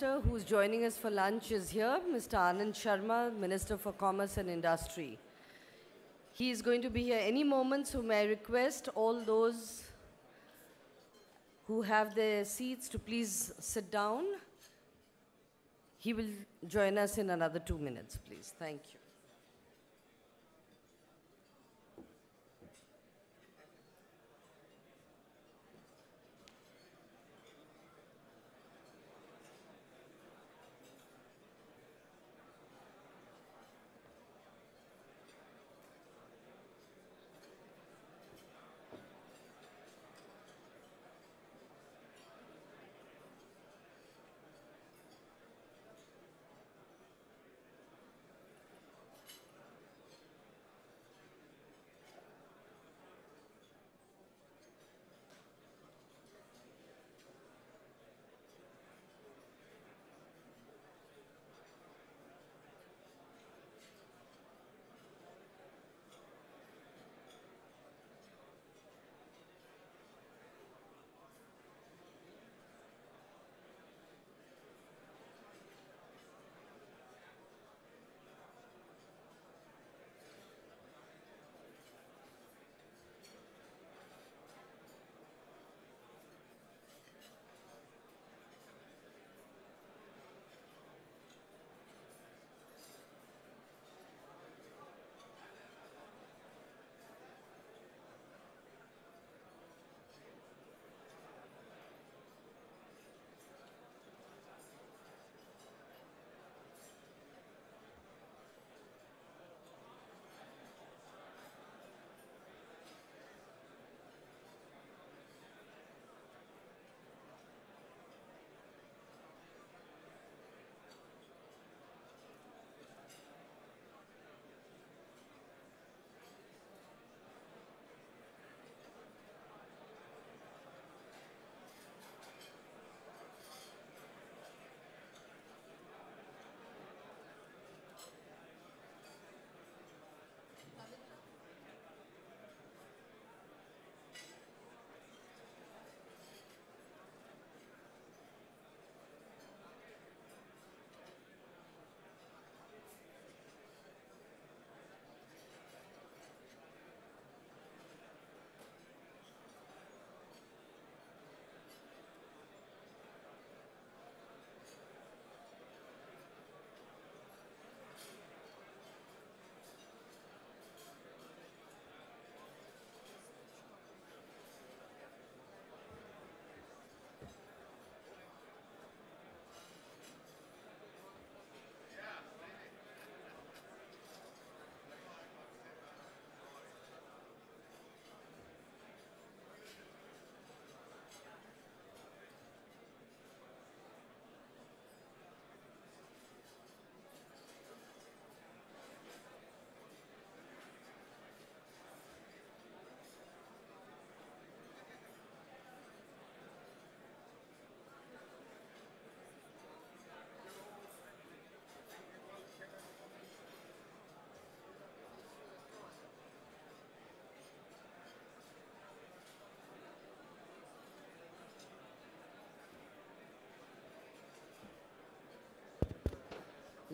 Minister who's joining us for lunch is here, Mr. Anand Sharma, Minister for Commerce and Industry. He is going to be here any moment, so may I request all those who have their seats to please sit down. He will join us in another 2 minutes, please. Thank you.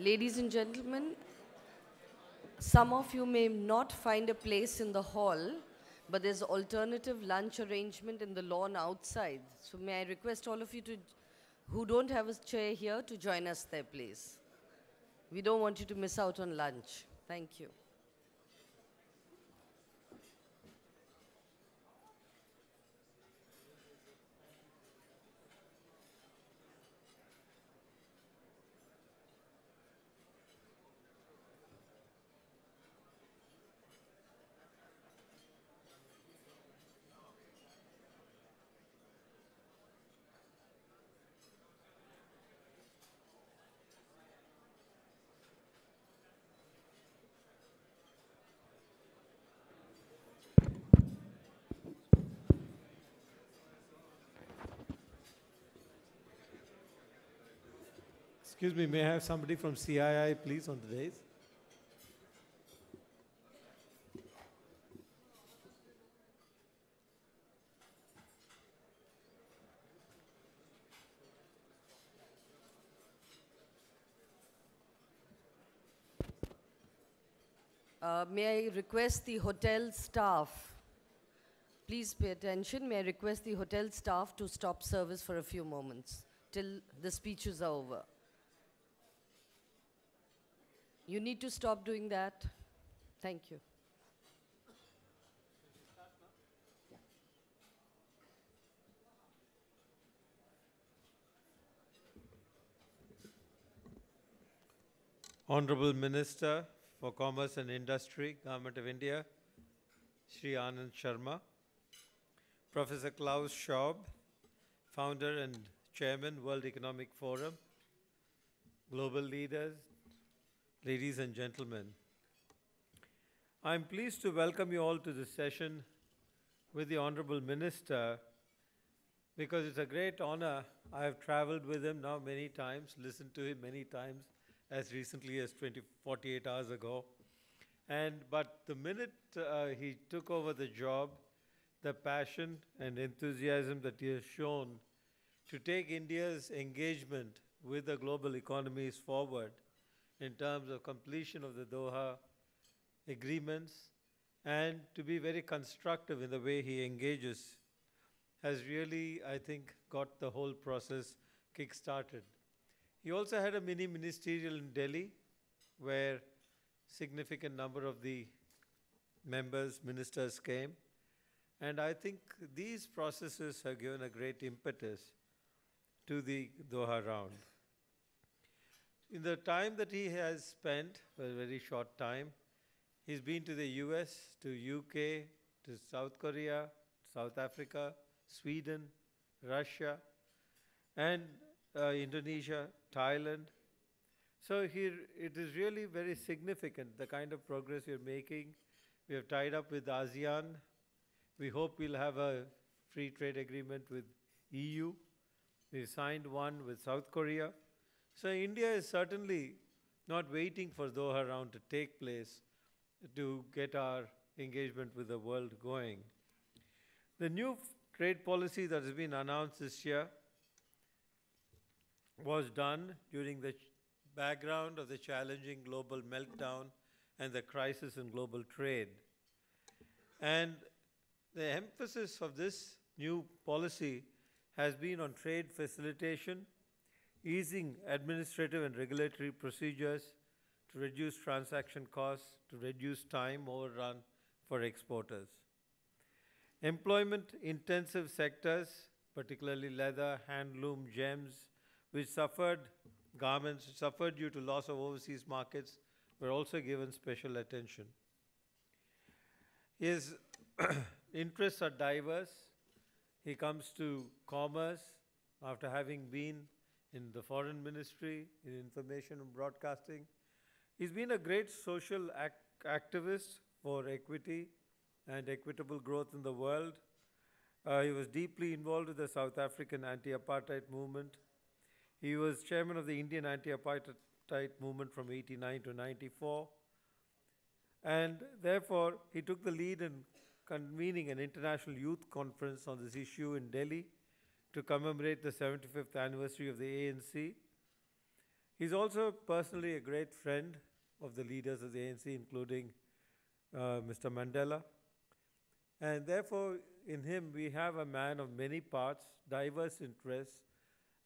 Ladies and gentlemen, some of you may not find a place in the hall, but there's alternative lunch arrangement in the lawn outside. So may I request all of you who don't have a chair here to join us there, please. We don't want you to miss out on lunch. Thank you. Excuse me, may I have somebody from CII, please, on the dais? May I request the hotel staff, please pay attention, may I request the hotel staff to stop service for a few moments till the speeches are over. You need to stop doing that. Thank you. Honorable Minister for Commerce and Industry, Government of India, Shri Anand Sharma, Professor Klaus Schwab, Founder and Chairman, World Economic Forum, global leaders, ladies and gentlemen. I'm pleased to welcome you all to this session with the Honorable Minister because it's a great honor. I have traveled with him now many times, listened to him many times, as recently as 48 hours ago. But the minute he took over the job, the passion and enthusiasm that he has shown to take India's engagement with the global economies forward in terms of completion of the Doha agreements and to be very constructive in the way he engages has really, I think, got the whole process kick-started. He also had a mini ministerial in Delhi where significant number of the ministers came. And I think these processes have given a great impetus to the Doha round. In the time that he has spent, a very short time, he's been to the US, to UK, to South Korea, South Africa, Sweden, Russia, and Indonesia, Thailand. So here it is really very significant, the kind of progress we're making. We have tied up with ASEAN. We hope we'll have a free trade agreement with EU. We signed one with South Korea. So India is certainly not waiting for Doha round to take place to get our engagement with the world going. The new trade policy that has been announced this year was done during the background of the challenging global meltdown and the crisis in global trade. And the emphasis of this new policy has been on trade facilitation, easing administrative and regulatory procedures to reduce transaction costs, to reduce time overrun for exporters. Employment-intensive sectors, particularly leather, handloom, gems, which suffered due to loss of overseas markets, were also given special attention. His interests are diverse. He comes to commerce after having been in the foreign ministry, in information and broadcasting. He's been a great social activist for equity and equitable growth in the world. He was deeply involved with the South African anti-apartheid movement. He was chairman of the Indian anti-apartheid movement from 89 to 94. And therefore, he took the lead in convening an international youth conference on this issue in Delhi to commemorate the 75th anniversary of the ANC. He's also personally a great friend of the leaders of the ANC, including Mr. Mandela. And therefore, in him, we have a man of many parts, diverse interests,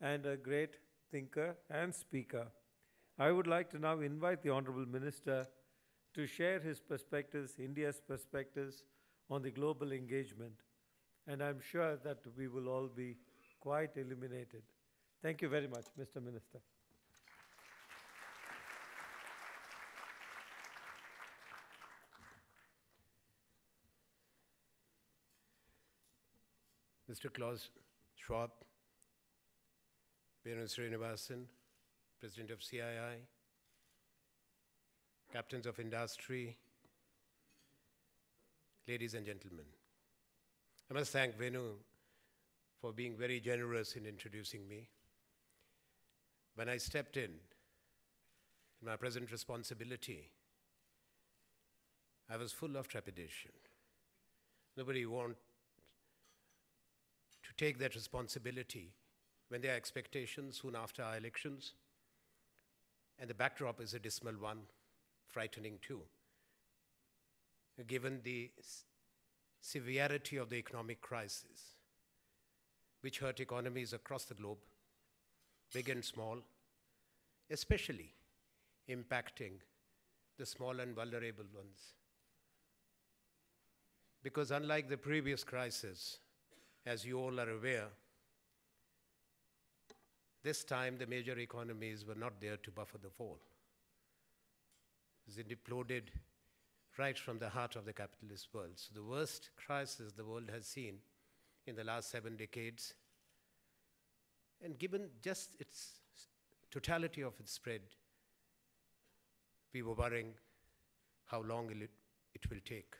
and a great thinker and speaker. I would like to now invite the Honorable Minister to share his perspectives, India's perspectives on the global engagement. And I'm sure that we will all be quite illuminated. Thank you very much, Mr. Minister. Mr. Klaus Schwab, Venu Srinivasan, President of CII, Captains of Industry, ladies and gentlemen. I must thank Venu for being very generous in introducing me. When I stepped in my present responsibility, I was full of trepidation. Nobody wants to take that responsibility when there are expectations soon after our elections, and the backdrop is a dismal one, frightening too. given the severity of the economic crisis, which hurt economies across the globe, big and small, especially impacting the small and vulnerable ones. Because unlike the previous crisis, as you all are aware, this time the major economies were not there to buffer the fall. They imploded right from the heart of the capitalist world. So the worst crisis the world has seen in the last 7 decades, and given just its totality of its spread, we were worrying how long it will take.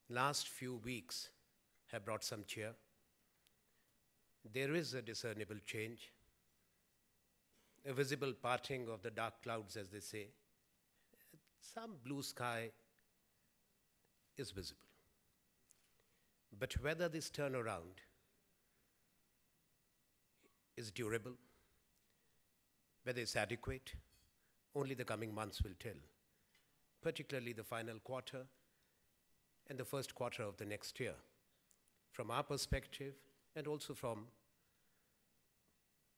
Last few weeks have brought some cheer. There is a discernible change, a visible parting of the dark clouds, as they say. Some blue sky is visible. But whether this turnaround is durable, whether it's adequate, only the coming months will tell, particularly the final quarter and the first quarter of the next year. From our perspective, and also from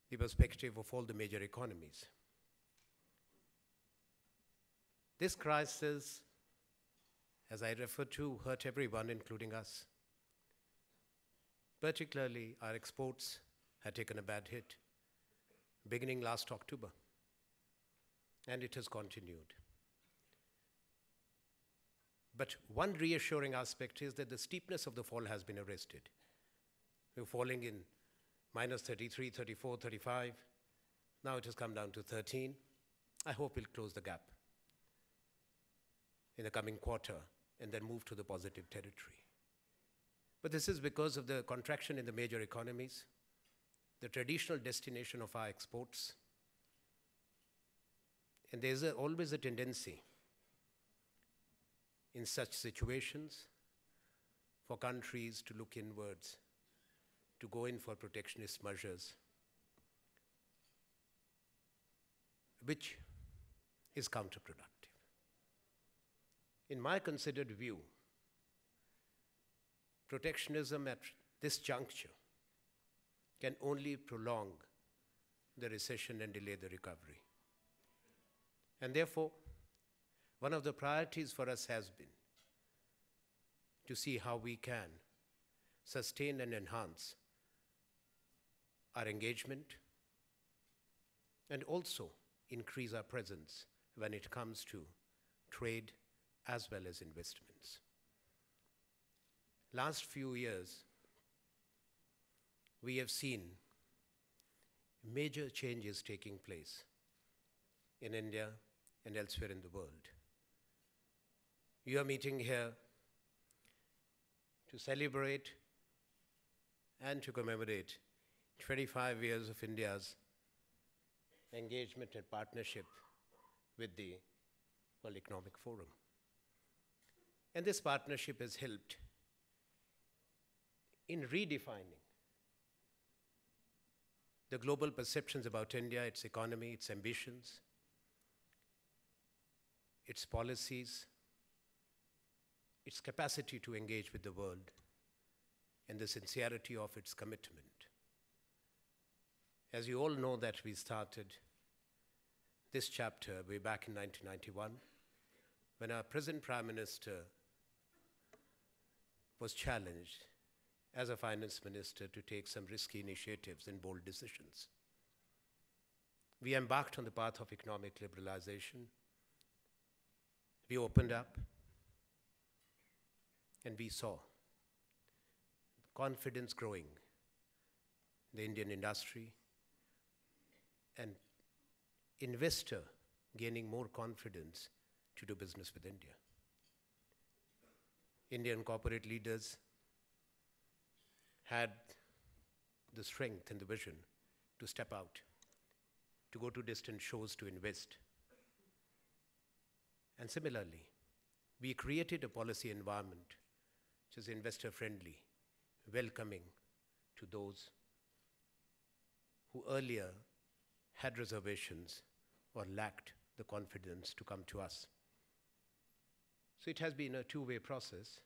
the perspective of all the major economies. This crisis, as I refer to, hurt everyone, including us. Particularly, our exports had taken a bad hit, beginning last October, and it has continued. But one reassuring aspect is that the steepness of the fall has been arrested. We're falling in minus 33, 34, 35. Now it has come down to 13. I hope we'll close the gap in the coming quarter and then move to the positive territory. But this is because of the contraction in the major economies, the traditional destination of our exports. And there's always a tendency in such situations for countries to look inwards, to go in for protectionist measures, which is counterproductive. In my considered view, protectionism at this juncture can only prolong the recession and delay the recovery. And therefore, one of the priorities for us has been to see how we can sustain and enhance our engagement and also increase our presence when it comes to trade as well as investments. Last few years, we have seen major changes taking place in India and elsewhere in the world. You are meeting here to celebrate and to commemorate 25 years of India's engagement and partnership with the World Economic Forum. And this partnership has helped in redefining the global perceptions about India, its economy, its ambitions, its policies, its capacity to engage with the world, and the sincerity of its commitment. As you all know that we started this chapter way back in 1991, when our present Prime Minister was challenged as a finance minister to take some risky initiatives and bold decisions. We embarked on the path of economic liberalization. We opened up and we saw confidence growing in the Indian industry and investor gaining more confidence to do business with India. Indian corporate leaders had the strength and the vision to step out, to go to distant shores to invest. And similarly, we created a policy environment which is investor-friendly, welcoming to those who earlier had reservations or lacked the confidence to come to us. So it has been a two-way process.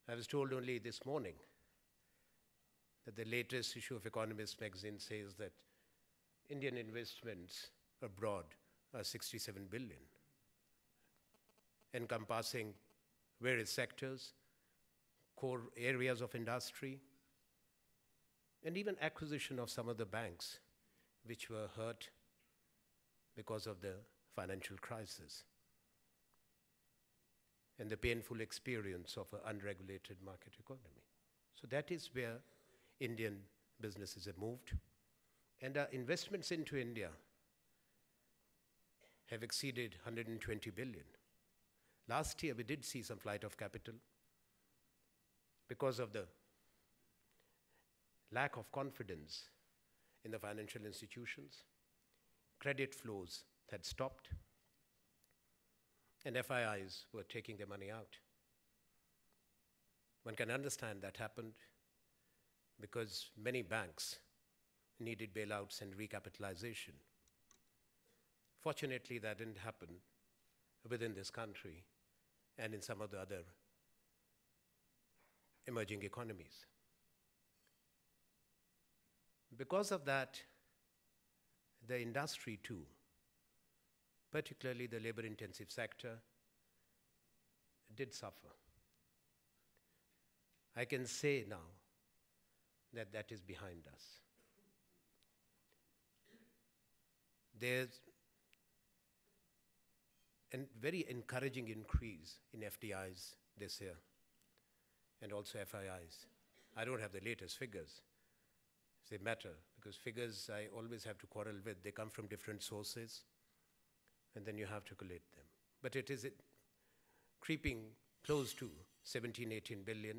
I was told only this morning that the latest issue of Economist magazine says that Indian investments abroad are 67 billion, encompassing various sectors, core areas of industry, and even acquisition of some of the banks which were hurt because of the financial crisis and the painful experience of an unregulated market economy. So that is where Indian businesses have moved. And our investments into India have exceeded 120 billion. Last year, we did see some flight of capital because of the lack of confidence in the financial institutions. Credit flows had stopped, and FIIs were taking their money out. One can understand that happened because many banks needed bailouts and recapitalization. Fortunately, that didn't happen within this country and in some of the other emerging economies. Because of that, the industry too, particularly the labor-intensive sector, did suffer. I can say now that that is behind us. There's a very encouraging increase in FDIs this year and also FIIs. I don't have the latest figures. They matter because figures I always have to quarrel with. They come from different sources and then you have to collate them. But it is creeping close to 17, 18 billion,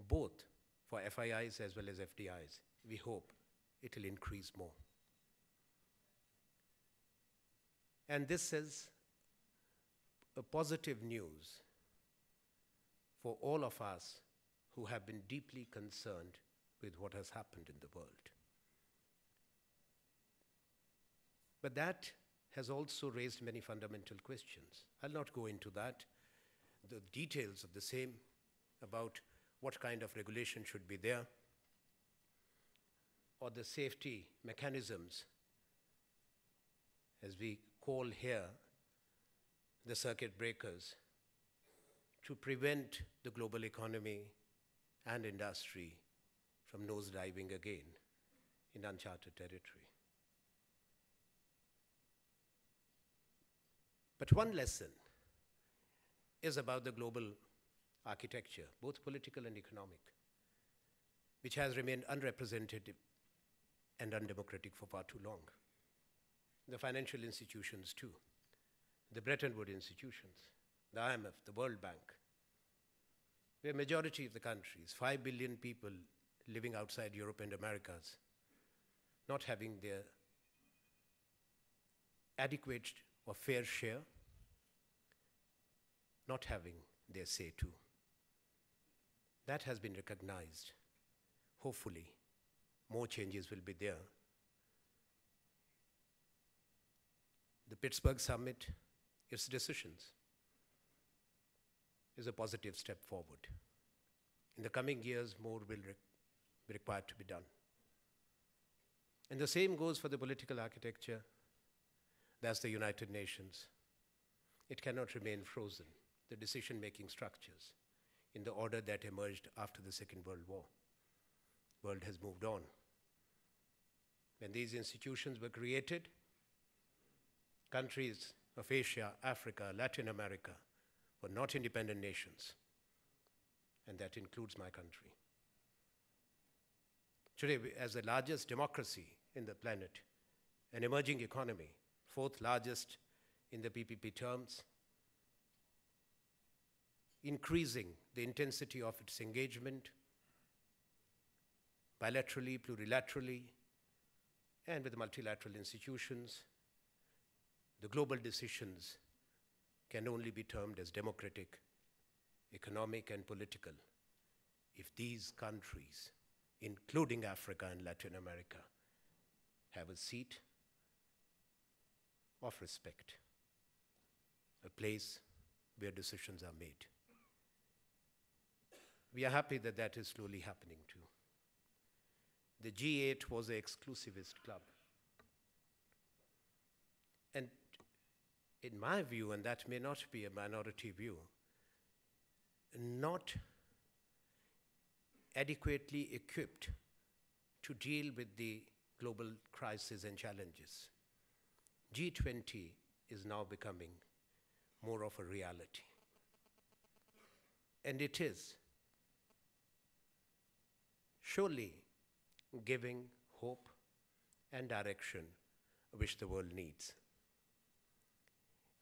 both for FIIs as well as FDIs. We hope it will increase more. And this is a positive news for all of us who have been deeply concerned with what has happened in the world. But that has also raised many fundamental questions. I'll not go into that, the details of the same, about what kind of regulation should be there, or the safety mechanisms, as we call here the circuit breakers, to prevent the global economy and industry from nosediving again in uncharted territory. But one lesson is about the global architecture, both political and economic, which has remained unrepresentative and undemocratic for far too long. The financial institutions too, the Bretton Woods institutions, the IMF, the World Bank, where majority of the countries, 5 billion people living outside Europe and Americas, not having their adequate or fair share, not having their say too. That has been recognized. Hopefully, more changes will be there. The Pittsburgh Summit, its decisions, is a positive step forward. In the coming years, more will be required to be done. And the same goes for the political architecture. That's the United Nations. It cannot remain frozen, the decision-making structures, in the order that emerged after the Second World War. The world has moved on. When these institutions were created, countries of Asia, Africa, Latin America were not independent nations, and that includes my country. Today, as the largest democracy in the planet, an emerging economy, fourth largest in the PPP terms, increasing the intensity of its engagement bilaterally, plurilaterally, and with multilateral institutions, the global decisions can only be termed as democratic, economic, and political if these countries, including Africa and Latin America, have a seat of respect, a place where decisions are made. We are happy that that is slowly happening too. The G8 was an exclusivist club. And in my view, and that may not be a minority view, not adequately equipped to deal with the global crises and challenges. G20 is now becoming more of a reality. And it is surely giving hope and direction which the world needs.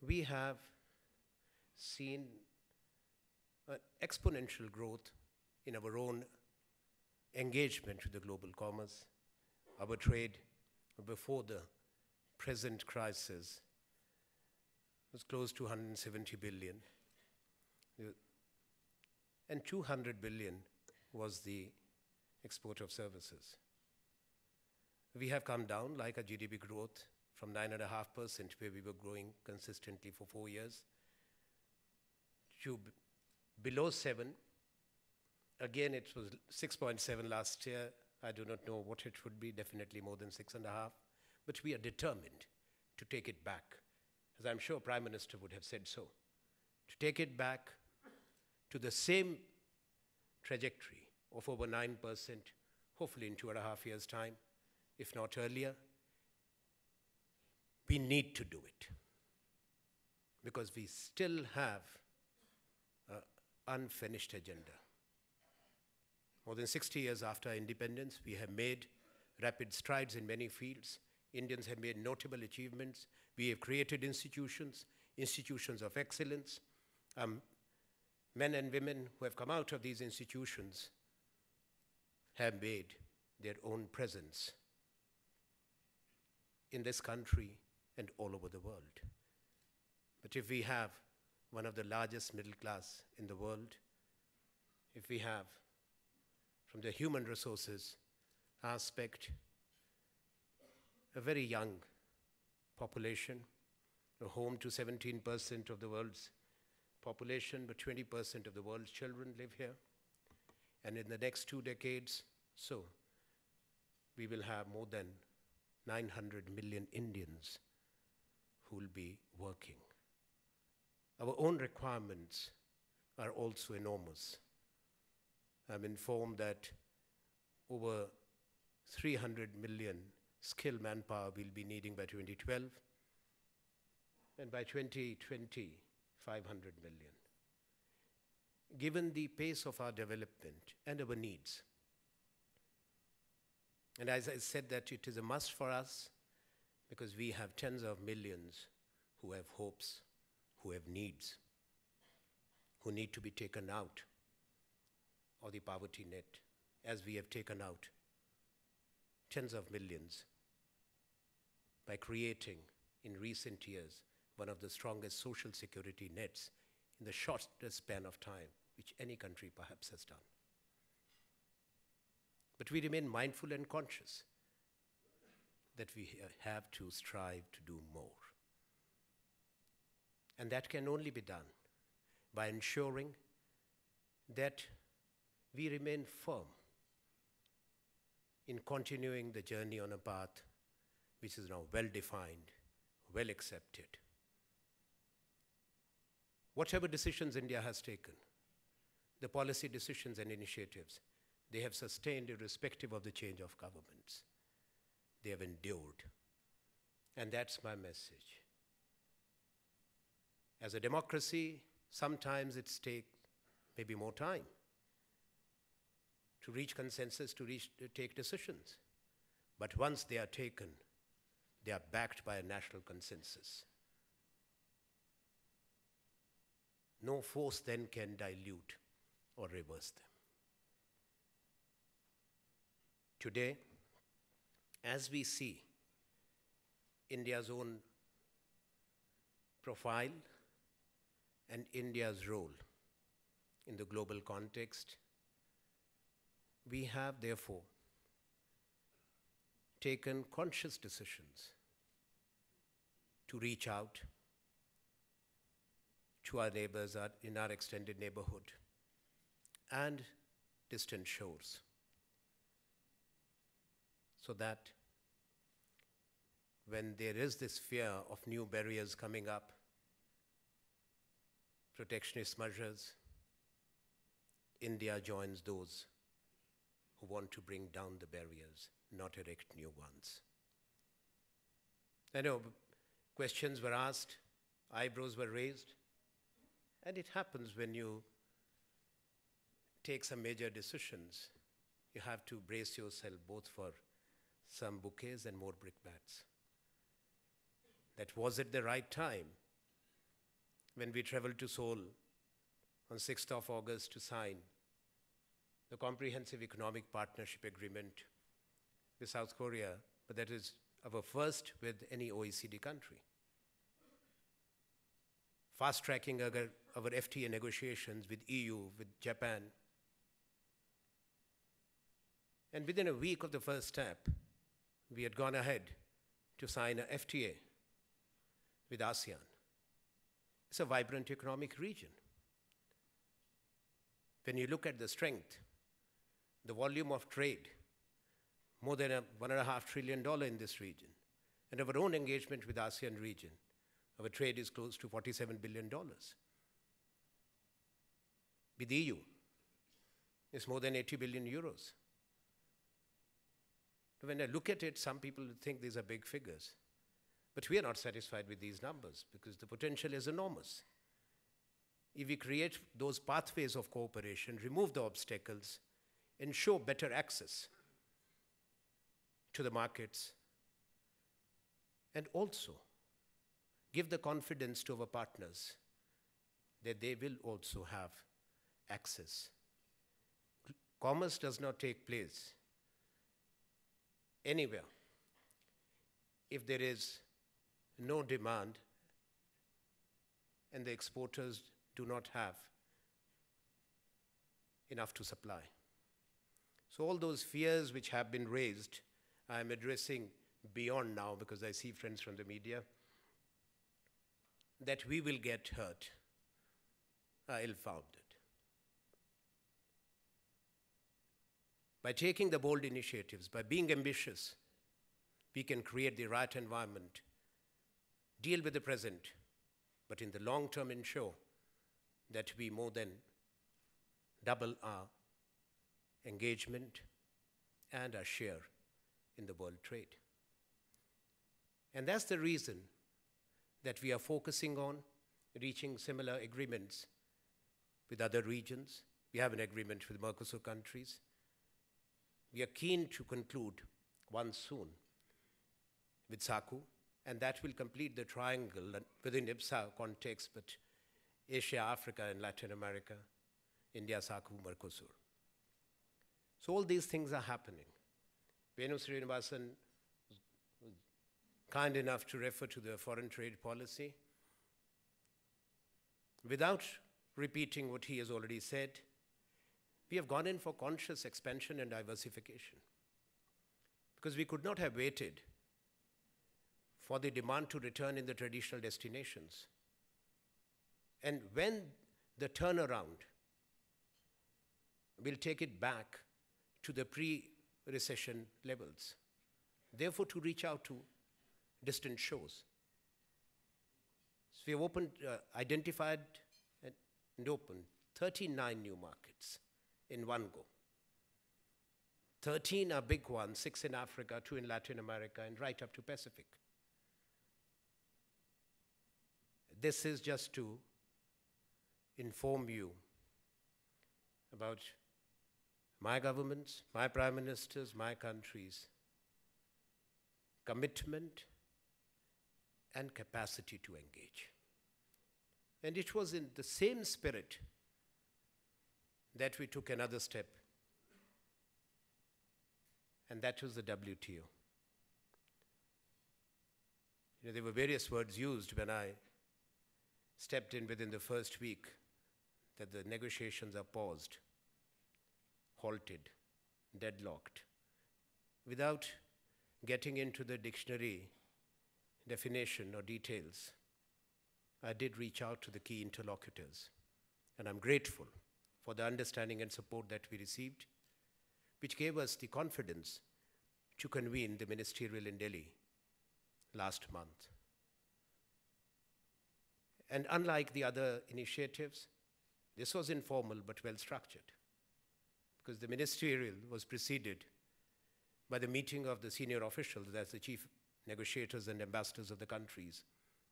We have seen an exponential growth in our own engagement with the global commerce. Our trade before the present crisis was close to 170 billion. And 200 billion was the export of services. We have come down like a GDP growth from 9.5%, where we were growing consistently for 4 years, to below 7. Again, it was 6.7 last year. I do not know what it would be, definitely more than 6.5. But we are determined to take it back, as I'm sure Prime Minister would have said so, to take it back to the same trajectory of over 9%, hopefully in 2.5 years' time, if not earlier. We need to do it because we still have an unfinished agenda. More than 60 years after independence, we have made rapid strides in many fields. Indians have made notable achievements. We have created institutions, institutions of excellence. Men and women who have come out of these institutions have made their own presence in this country and all over the world. But if we have one of the largest middle class in the world, if we have, from the human resources aspect, a very young population, a home to 17% of the world's population, but 20% of the world's children live here. And in the next 2 decades, so we will have more than 900 million Indians who will be working. Our own requirements are also enormous. I'm informed that over 300 million skilled manpower we'll be needing by 2012, and by 2020, 500 million. Given the pace of our development and our needs, and as I said, that it is a must for us because we have tens of millions who have hopes, who have needs, who need to be taken out of the poverty net, as we have taken out tens of millions by creating in recent years one of the strongest social security nets in the shortest span of time which any country perhaps has done. But we remain mindful and conscious that we have to strive to do more. And that can only be done by ensuring that we remain firm in continuing the journey on a path which is now well-defined, well-accepted. Whatever decisions India has taken, the policy decisions and initiatives, they have sustained irrespective of the change of governments. They have endured. And that's my message. As a democracy, sometimes it takes maybe more time to reach consensus, to take decisions. But once they are taken, they are backed by a national consensus. No force then can dilute or reverse them. Today, as we see India's own profile and India's role in the global context, we have therefore taken conscious decisions to reach out, to our neighbors in our extended neighborhood and distant shores, so that when there is this fear of new barriers coming up, protectionist measures, India joins those who want to bring down the barriers, not erect new ones. I know questions were asked, eyebrows were raised, and it happens when you take some major decisions. You have to brace yourself both for some bouquets and more brickbats. That was at the right time when we traveled to Seoul on 6th of August to sign the Comprehensive Economic Partnership Agreement with South Korea, but that is our first with any OECD country. Fast-tracking our FTA negotiations with EU, with Japan. And within a week of the first step, we had gone ahead to sign a FTA with ASEAN. It's a vibrant economic region. When you look at the strength, the volume of trade, more than $1.5 trillion in this region, and our own engagement with ASEAN region, our trade is close to $47 billion. With the EU, it's more than 80 billion euros. When I look at it, some people think these are big figures. But we are not satisfied with these numbers because the potential is enormous. If we create those pathways of cooperation, remove the obstacles, ensure better access to the markets, and also give the confidence to our partners that they will also have access. Commerce does not take place anywhere if there is no demand and the exporters do not have enough to supply. So all those fears which have been raised, I am addressing beyond now because I see friends from the media, that we will get hurt, are ill-founded. By taking the bold initiatives, by being ambitious, we can create the right environment, deal with the present, but in the long term ensure that we more than double our engagement and our share in the world trade. And that's the reason that we are focusing on reaching similar agreements with other regions. We have an agreement with Mercosur countries. We are keen to conclude one soon with SACU, and that will complete the triangle within IPSA context, but Asia, Africa, and Latin America, India, SACU, Mercosur. So all these things are happening. Venu Srinivasan was kind enough to refer to the foreign trade policy. Without repeating what he has already said, we have gone in for conscious expansion and diversification because we could not have waited for the demand to return in the traditional destinations. And when the turnaround will take it back to the pre-recession levels, therefore to reach out to distant shores. So we have identified and opened 39 new markets in one go. 13 are big ones, 6 in Africa, 2 in Latin America, and right up to Pacific. This is just to inform you about my government's, my prime ministers, my country's commitment and capacity to engage. And it was in the same spirit that we took another step, and that was the WTO. There were various words used when I stepped in within the first week, that the negotiations are paused, halted, deadlocked. Without getting into the dictionary definition or details, I did reach out to the key interlocutors, and I'm grateful for the understanding and support that we received, which gave us the confidence to convene the ministerial in Delhi last month. And unlike the other initiatives, this was informal but well structured, because the ministerial was preceded by the meeting of the senior officials, that's the chief negotiators and ambassadors of the countries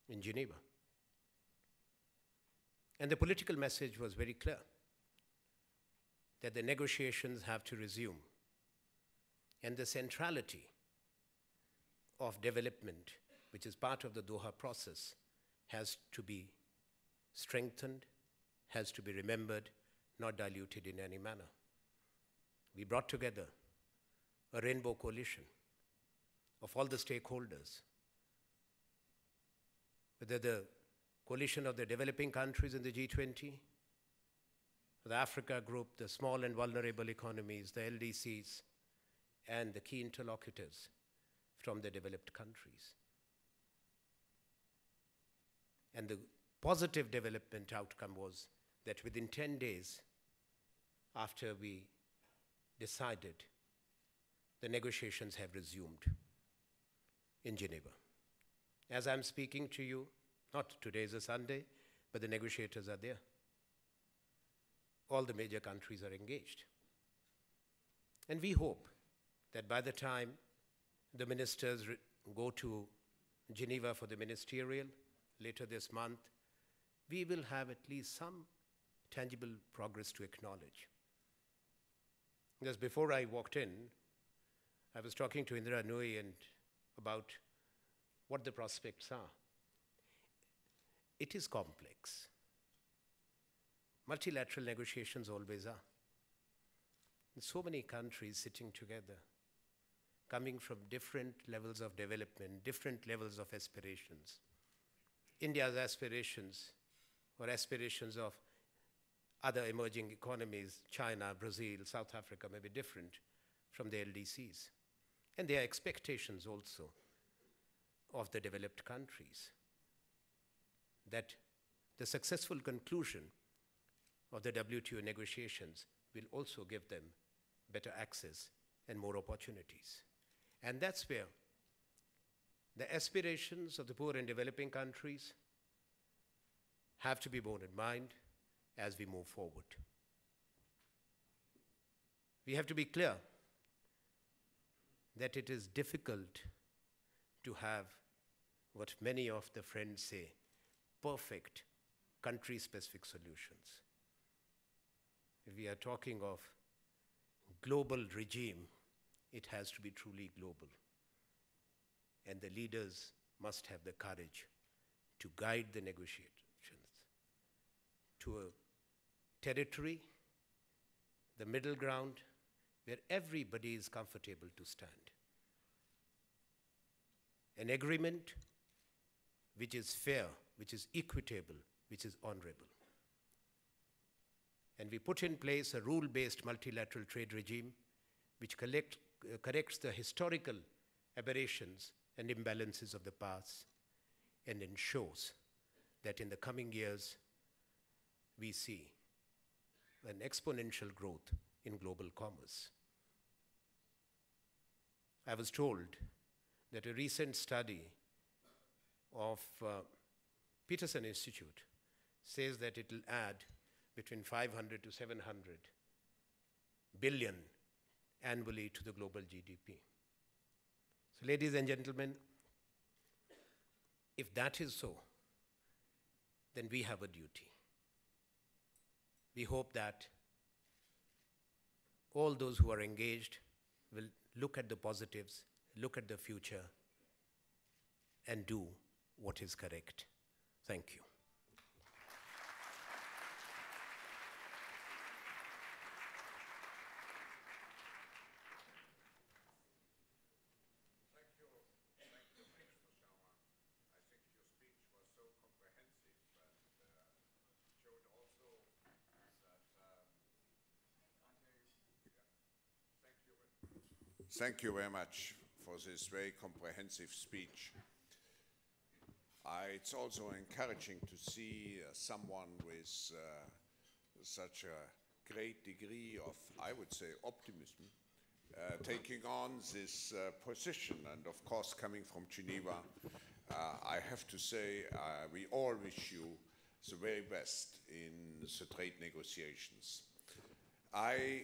in Geneva. And the political message was very clear, that the negotiations have to resume, and the centrality of development, which is part of the Doha process, has to be strengthened, has to be remembered, not diluted in any manner. We brought together a rainbow coalition of all the stakeholders, whether the coalition of the developing countries in the G20, the Africa group, the small and vulnerable economies, the LDCs, and the key interlocutors from the developed countries. And the positive development outcome was that within 10 days after we decided, the negotiations have resumed in Geneva. As I'm speaking to you, not today is a Sunday, but the negotiators are there. All the major countries are engaged. And we hope that by the time the ministers go to Geneva for the ministerial later this month, we will have at least some tangible progress to acknowledge. Just before I walked in, I was talking to Indira Nooyi about what the prospects are. It is complex. Multilateral negotiations always are. And so many countries sitting together, coming from different levels of development, different levels of aspirations. India's aspirations, or aspirations of other emerging economies, China, Brazil, South Africa, may be different from the LDCs. And there are expectations also of the developed countries that the successful conclusion of the WTO negotiations will also give them better access and more opportunities. And that's where the aspirations of the poor and developing countries have to be borne in mind as we move forward. We have to be clear that it is difficult to have what many of the friends say, perfect country-specific solutions. If we are talking of global regime, it has to be truly global. And the leaders must have the courage to guide the negotiations to a territory, the middle ground, where everybody is comfortable to stand. An agreement which is fair, which is equitable, which is honorable. And we put in place a rule-based multilateral trade regime which corrects the historical aberrations and imbalances of the past and ensures that in the coming years we see an exponential growth in global commerce. I was told that a recent study of Peterson Institute says that it will add between 500 to 700 billion annually to the global GDP. So ladies and gentlemen, if that is so, then we have a duty. We hope that all those who are engaged will look at the positives, look at the future, and do what is correct. Thank you. Thank you very much for this very comprehensive speech. It's also encouraging to see someone with such a great degree of, I would say, optimism, taking on this position. And of course, coming from Geneva, I have to say we all wish you the very best in the trade negotiations. I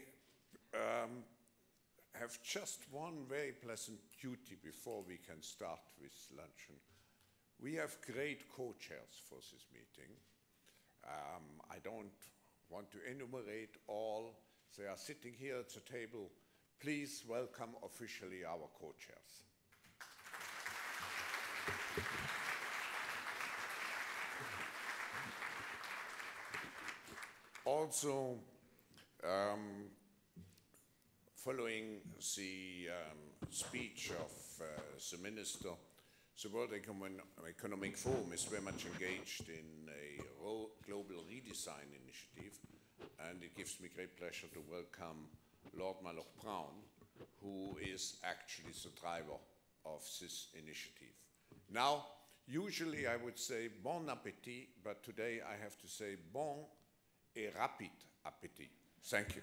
have just one very pleasant duty before we can start with luncheon. We have great co-chairs for this meeting. I don't want to enumerate all. They are sitting here at the table. Please welcome officially our co-chairs. Also, following the speech of the Minister, the World Economic Forum is very much engaged in a global redesign initiative, and it gives me great pleasure to welcome Lord Malloch-Brown, who is actually the driver of this initiative. Now, usually I would say bon appétit, but today I have to say bon et rapide appétit. Thank you.